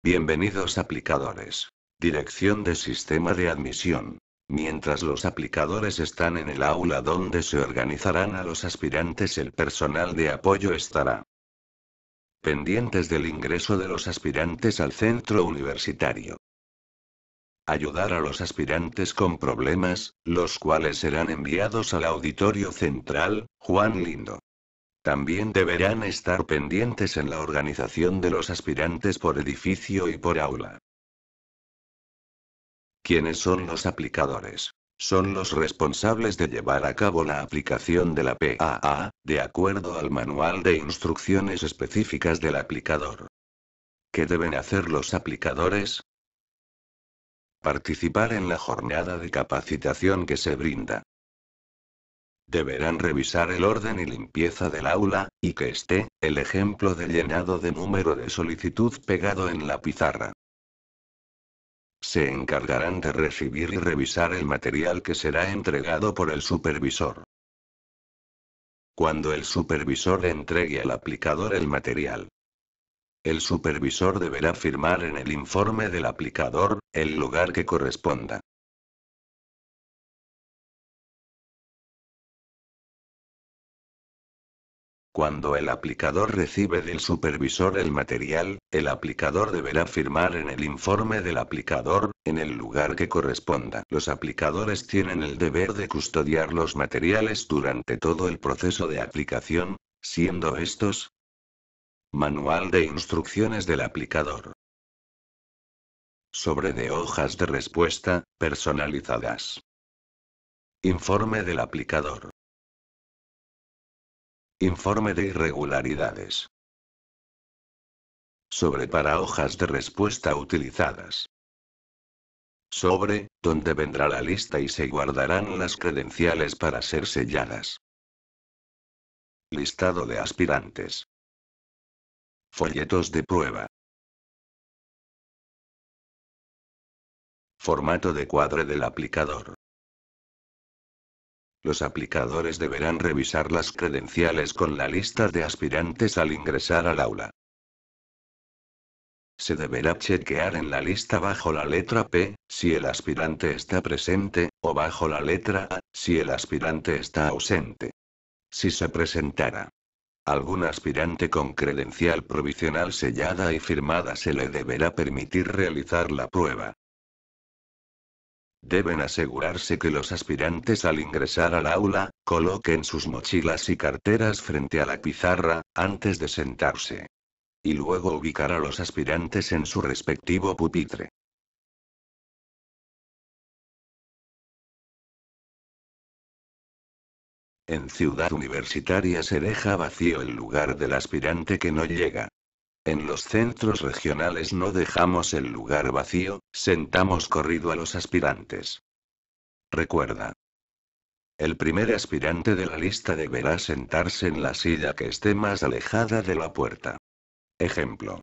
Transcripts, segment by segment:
Bienvenidos aplicadores. Dirección de sistema de admisión. Mientras los aplicadores están en el aula donde se organizarán a los aspirantes, el personal de apoyo estará pendientes del ingreso de los aspirantes al centro universitario. Ayudar a los aspirantes con problemas, los cuales serán enviados al auditorio central, Juan Lindo. También deberán estar pendientes en la organización de los aspirantes por edificio y por aula. ¿Quiénes son los aplicadores? Son los responsables de llevar a cabo la aplicación de la PAA, de acuerdo al manual de instrucciones específicas del aplicador. ¿Qué deben hacer los aplicadores? Participar en la jornada de capacitación que se brinda. Deberán revisar el orden y limpieza del aula, y que esté el ejemplo de llenado de número de solicitud pegado en la pizarra. Se encargarán de recibir y revisar el material que será entregado por el supervisor. Cuando el supervisor entregue al aplicador el material, el supervisor deberá firmar en el informe del aplicador el lugar que corresponda. Cuando el aplicador recibe del supervisor el material, el aplicador deberá firmar en el informe del aplicador, en el lugar que corresponda. Los aplicadores tienen el deber de custodiar los materiales durante todo el proceso de aplicación, siendo estos: manual de instrucciones del aplicador, sobre de hojas de respuesta, personalizadas, informe del aplicador, informe de irregularidades, sobre para hojas de respuesta utilizadas, sobre, donde vendrá la lista y se guardarán las credenciales para ser selladas, listado de aspirantes, folletos de prueba, formato de cuadre del aplicador. Los aplicadores deberán revisar las credenciales con la lista de aspirantes al ingresar al aula. Se deberá chequear en la lista bajo la letra P, si el aspirante está presente, o bajo la letra A, si el aspirante está ausente. Si se presentara algún aspirante con credencial provisional sellada y firmada, se le deberá permitir realizar la prueba. Deben asegurarse que los aspirantes al ingresar al aula, coloquen sus mochilas y carteras frente a la pizarra, antes de sentarse. Y luego ubicar a los aspirantes en su respectivo pupitre. En Ciudad Universitaria se deja vacío el lugar del aspirante que no llega. En los centros regionales no dejamos el lugar vacío, sentamos corrido a los aspirantes. Recuerda: el primer aspirante de la lista deberá sentarse en la silla que esté más alejada de la puerta. Ejemplo.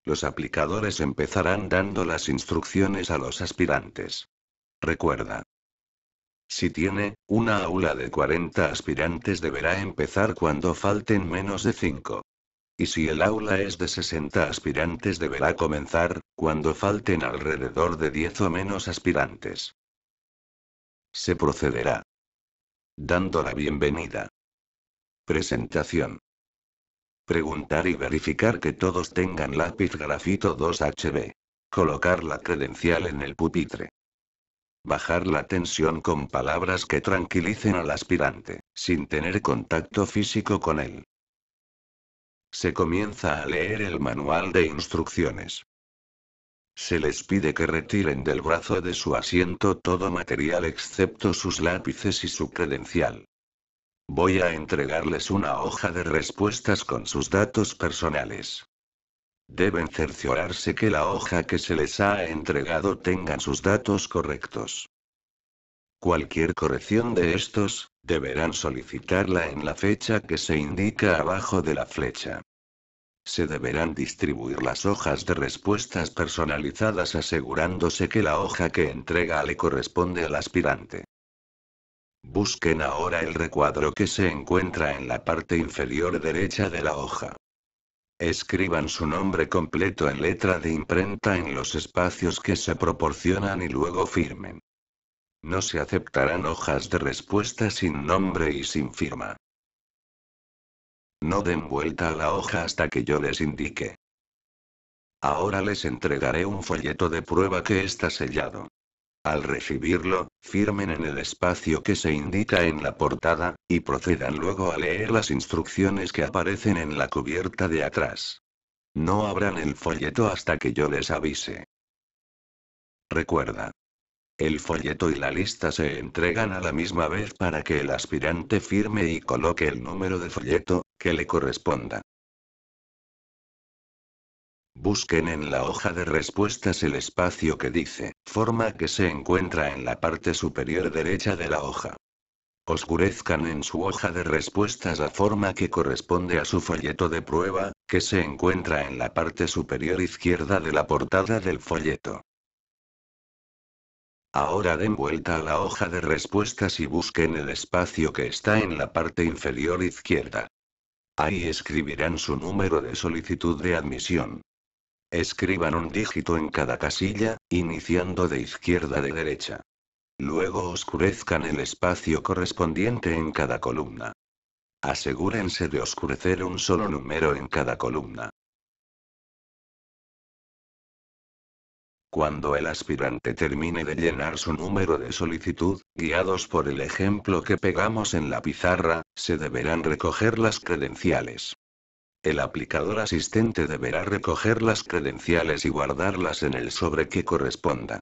Los aplicadores empezarán dando las instrucciones a los aspirantes. Recuerda: si tiene una aula de 40 aspirantes, deberá empezar cuando falten menos de 5. Y si el aula es de 60 aspirantes, deberá comenzar cuando falten alrededor de 10 o menos aspirantes. Se procederá dando la bienvenida, presentación, preguntar y verificar que todos tengan lápiz grafito 2HB, colocar la credencial en el pupitre, bajar la tensión con palabras que tranquilicen al aspirante, sin tener contacto físico con él. Se comienza a leer el manual de instrucciones. Se les pide que retiren del brazo de su asiento todo material excepto sus lápices y su credencial. Voy a entregarles una hoja de respuestas con sus datos personales. Deben cerciorarse que la hoja que se les ha entregado tenga sus datos correctos. Cualquier corrección de estos, deberán solicitarla en la fecha que se indica abajo de la flecha. Se deberán distribuir las hojas de respuestas personalizadas asegurándose que la hoja que entrega le corresponde al aspirante. Busquen ahora el recuadro que se encuentra en la parte inferior derecha de la hoja. Escriban su nombre completo en letra de imprenta en los espacios que se proporcionan y luego firmen. No se aceptarán hojas de respuesta sin nombre y sin firma. No den vuelta a la hoja hasta que yo les indique. Ahora les entregaré un folleto de prueba que está sellado. Al recibirlo, firmen en el espacio que se indica en la portada, y procedan luego a leer las instrucciones que aparecen en la cubierta de atrás. No abran el folleto hasta que yo les avise. Recuerda. El folleto y la lista se entregan a la misma vez para que el aspirante firme y coloque el número de folleto que le corresponda. Busquen en la hoja de respuestas el espacio que dice forma que se encuentra en la parte superior derecha de la hoja. Oscurezcan en su hoja de respuestas la forma que corresponde a su folleto de prueba, que se encuentra en la parte superior izquierda de la portada del folleto. Ahora den vuelta a la hoja de respuestas y busquen el espacio que está en la parte inferior izquierda. Ahí escribirán su número de solicitud de admisión. Escriban un dígito en cada casilla, iniciando de izquierda a derecha. Luego oscurezcan el espacio correspondiente en cada columna. Asegúrense de oscurecer un solo número en cada columna. Cuando el aspirante termine de llenar su número de solicitud, guiados por el ejemplo que pegamos en la pizarra, se deberán recoger las credenciales. El aplicador asistente deberá recoger las credenciales y guardarlas en el sobre que corresponda,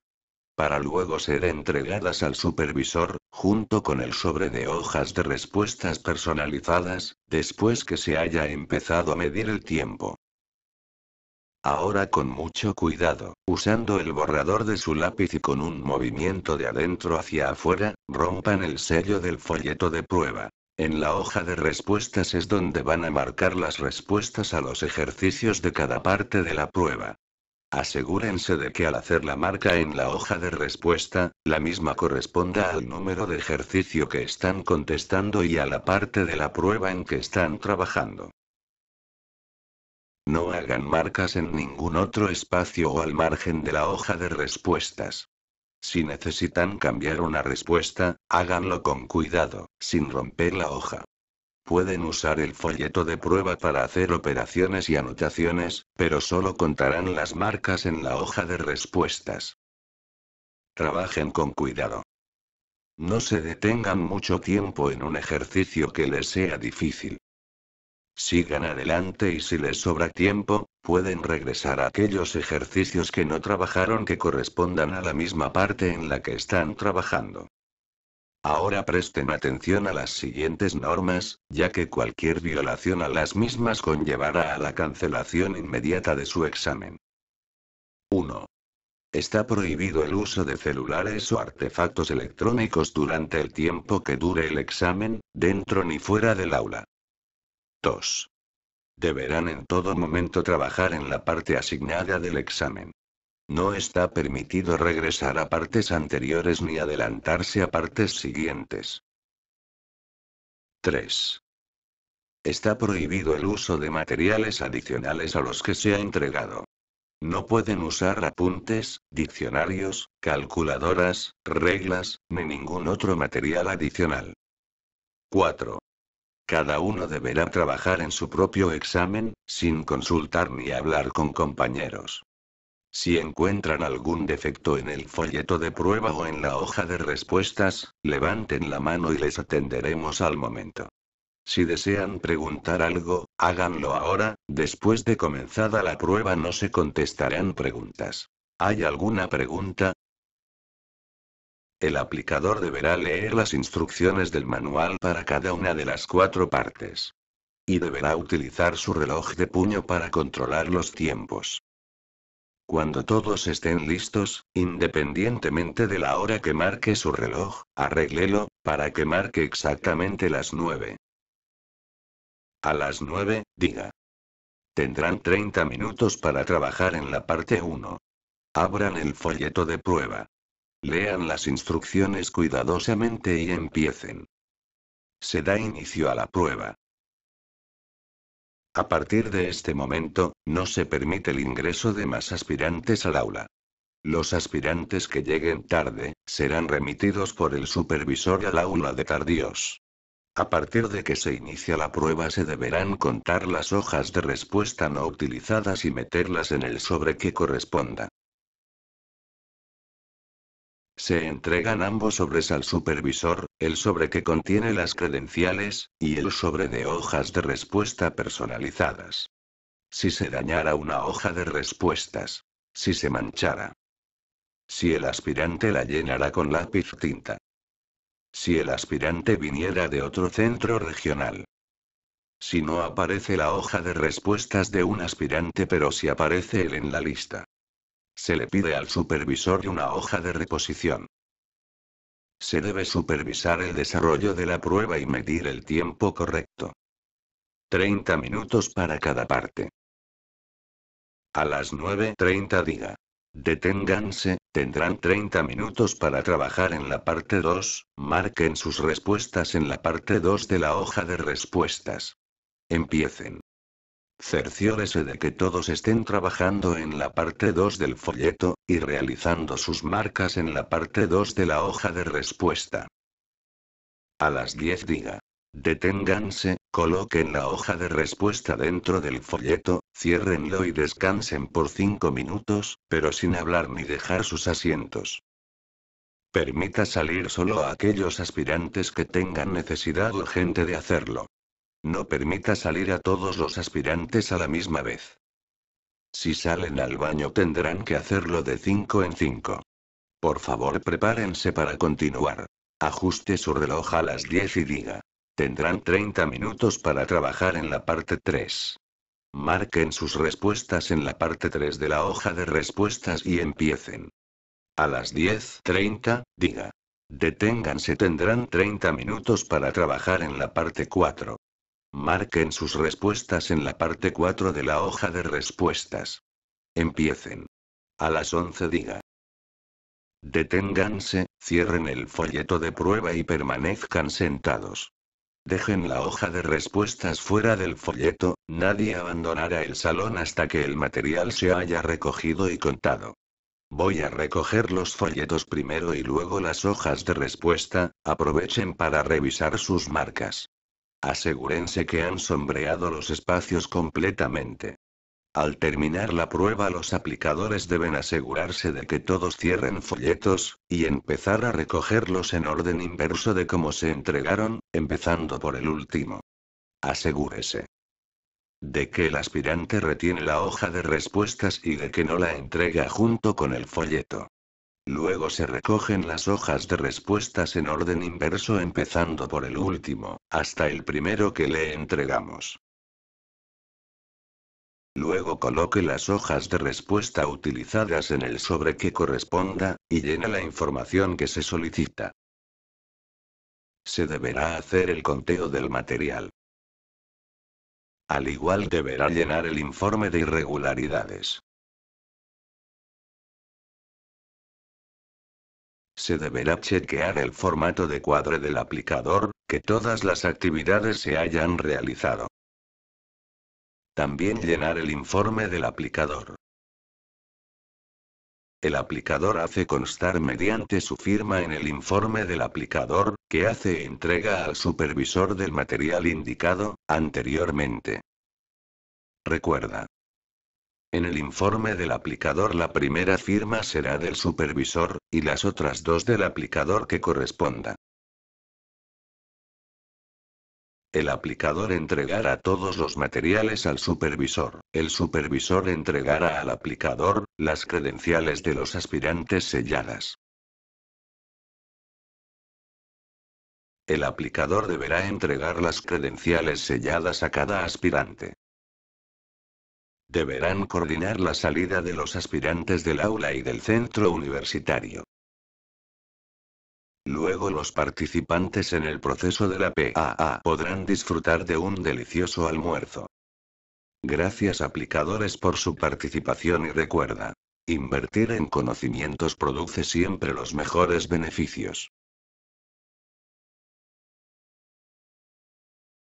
para luego ser entregadas al supervisor, junto con el sobre de hojas de respuestas personalizadas, después que se haya empezado a medir el tiempo. Ahora con mucho cuidado, usando el borrador de su lápiz y con un movimiento de adentro hacia afuera, rompan el sello del folleto de prueba. En la hoja de respuestas es donde van a marcar las respuestas a los ejercicios de cada parte de la prueba. Asegúrense de que al hacer la marca en la hoja de respuesta, la misma corresponda al número de ejercicio que están contestando y a la parte de la prueba en que están trabajando. No hagan marcas en ningún otro espacio o al margen de la hoja de respuestas. Si necesitan cambiar una respuesta, háganlo con cuidado, sin romper la hoja. Pueden usar el folleto de prueba para hacer operaciones y anotaciones, pero solo contarán las marcas en la hoja de respuestas. Trabajen con cuidado. No se detengan mucho tiempo en un ejercicio que les sea difícil. Sigan adelante y si les sobra tiempo, pueden regresar a aquellos ejercicios que no trabajaron que correspondan a la misma parte en la que están trabajando. Ahora presten atención a las siguientes normas, ya que cualquier violación a las mismas conllevará a la cancelación inmediata de su examen. 1. Está prohibido el uso de celulares o artefactos electrónicos durante el tiempo que dure el examen, dentro ni fuera del aula. 2. Deberán en todo momento trabajar en la parte asignada del examen. No está permitido regresar a partes anteriores ni adelantarse a partes siguientes. 3. Está prohibido el uso de materiales adicionales a los que se ha entregado. No pueden usar apuntes, diccionarios, calculadoras, reglas, ni ningún otro material adicional. 4. Cada uno deberá trabajar en su propio examen, sin consultar ni hablar con compañeros. Si encuentran algún defecto en el folleto de prueba o en la hoja de respuestas, levanten la mano y les atenderemos al momento. Si desean preguntar algo, háganlo ahora, después de comenzada la prueba no se contestarán preguntas. ¿Hay alguna pregunta? El aplicador deberá leer las instrucciones del manual para cada una de las 4 partes. Y deberá utilizar su reloj de puño para controlar los tiempos. Cuando todos estén listos, independientemente de la hora que marque su reloj, arréglelo, para que marque exactamente las 9. A las 9, diga. Tendrán 30 minutos para trabajar en la parte 1. Abran el folleto de prueba. Lean las instrucciones cuidadosamente y empiecen. Se da inicio a la prueba. A partir de este momento, no se permite el ingreso de más aspirantes al aula. Los aspirantes que lleguen tarde, serán remitidos por el supervisor al aula de tardíos. A partir de que se inicia la prueba se deberán contar las hojas de respuesta no utilizadas y meterlas en el sobre que corresponda. Se entregan ambos sobres al supervisor, el sobre que contiene las credenciales, y el sobre de hojas de respuesta personalizadas. Si se dañara una hoja de respuestas. Si se manchara. Si el aspirante la llenara con lápiz tinta. Si el aspirante viniera de otro centro regional. Si no aparece la hoja de respuestas de un aspirante pero si aparece él en la lista. Se le pide al supervisor una hoja de reposición. Se debe supervisar el desarrollo de la prueba y medir el tiempo correcto. 30 minutos para cada parte. A las 9:30 diga. Deténganse, tendrán 30 minutos para trabajar en la parte 2, marquen sus respuestas en la parte 2 de la hoja de respuestas. Empiecen. Cerciórese de que todos estén trabajando en la parte 2 del folleto, y realizando sus marcas en la parte 2 de la hoja de respuesta. A las 10 diga. Deténganse, coloquen la hoja de respuesta dentro del folleto, ciérrenlo y descansen por 5 minutos, pero sin hablar ni dejar sus asientos. Permita salir solo a aquellos aspirantes que tengan necesidad urgente de hacerlo. No permita salir a todos los aspirantes a la misma vez. Si salen al baño tendrán que hacerlo de 5 en 5. Por favor prepárense para continuar. Ajuste su reloj a las 10 y diga. Tendrán 30 minutos para trabajar en la parte 3. Marquen sus respuestas en la parte 3 de la hoja de respuestas y empiecen. A las 10:30, diga. Deténganse, tendrán 30 minutos para trabajar en la parte 4. Marquen sus respuestas en la parte 4 de la hoja de respuestas. Empiecen. A las 11 diga. Deténganse, cierren el folleto de prueba y permanezcan sentados. Dejen la hoja de respuestas fuera del folleto, nadie abandonará el salón hasta que el material se haya recogido y contado. Voy a recoger los folletos primero y luego las hojas de respuesta, aprovechen para revisar sus marcas. Asegúrense que han sombreado los espacios completamente. Al terminar la prueba los aplicadores deben asegurarse de que todos cierren folletos, y empezar a recogerlos en orden inverso de cómo se entregaron, empezando por el último. Asegúrese de que el aspirante retiene la hoja de respuestas y de que no la entrega junto con el folleto. Luego se recogen las hojas de respuestas en orden inverso empezando por el último, hasta el primero que le entregamos. Luego coloque las hojas de respuesta utilizadas en el sobre que corresponda, y llene la información que se solicita. Se deberá hacer el conteo del material. Al igual deberá llenar el informe de irregularidades. Se deberá chequear el formato de cuadre del aplicador, que todas las actividades se hayan realizado. También llenar el informe del aplicador. El aplicador hace constar mediante su firma en el informe del aplicador, que hace entrega al supervisor del material indicado anteriormente. Recuerda. En el informe del aplicador la primera firma será del supervisor, y las otras dos del aplicador que corresponda. El aplicador entregará todos los materiales al supervisor. El supervisor entregará al aplicador las credenciales de los aspirantes selladas. El aplicador deberá entregar las credenciales selladas a cada aspirante. Deberán coordinar la salida de los aspirantes del aula y del centro universitario. Luego los participantes en el proceso de la PAA podrán disfrutar de un delicioso almuerzo. Gracias aplicadores por su participación y recuerda. Invertir en conocimientos produce siempre los mejores beneficios.